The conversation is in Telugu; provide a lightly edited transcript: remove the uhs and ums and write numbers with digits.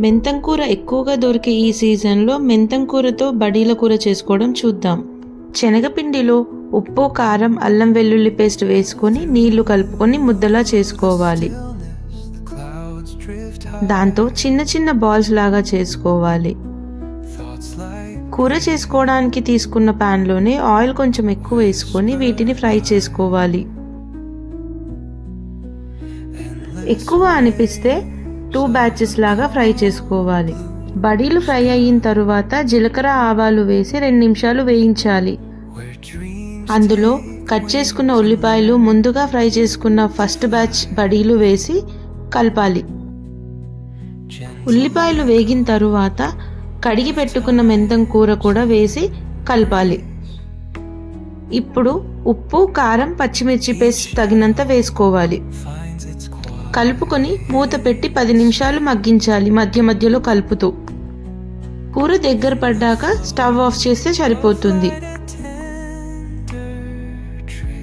మెంతం కూర ఎక్కువగా దొరికే ఈ సీజన్లో మెంతం కూరతో బడీల కూర చేసుకోవడం చూద్దాం. శనగపిండిలో ఉప్పు, కారం, అల్లం వెల్లుల్లి పేస్ట్ వేసుకొని నీళ్లు కలుపుకొని ముద్దలా చేసుకోవాలి. దాంతో చిన్న చిన్న బాల్స్ లాగా చేసుకోవాలి. కూర చేసుకోవడానికి తీసుకున్న ప్యాన్లోనే ఆయిల్ కొంచెం ఎక్కువ వేసుకొని వీటిని ఫ్రై చేసుకోవాలి. ఎక్కువ అనిపిస్తే 2 బ్యాచెస్ లాగా ఫ్రై చేసుకోవాలి. బడీలు ఫ్రై అయిన తరువాత జీలకర్ర, ఆవాలు వేసి 2 నిమిషాలు వేయించాలి. అందులో కట్ చేసుకున్న ఉల్లిపాయలు, ముందుగా ఫ్రై చేసుకున్న ఫస్ట్ బ్యాచ్ బడీలు వేసి కలపాలి. ఉల్లిపాయలు వేగిన తరువాత కడిగి పెట్టుకున్న మెంతం కూర కూడా వేసి కలపాలి. ఇప్పుడు ఉప్పు, కారం, పచ్చిమిర్చి పేస్ట్ తగినంత వేసుకోవాలి. కలుపుకొని మూత పెట్టి 10 నిమిషాలు మగ్గించాలి, మధ్య మధ్యలో కలుపుతూ. కూర దగ్గర పడ్డాక స్టవ్ ఆఫ్ చేస్తే సరిపోతుంది.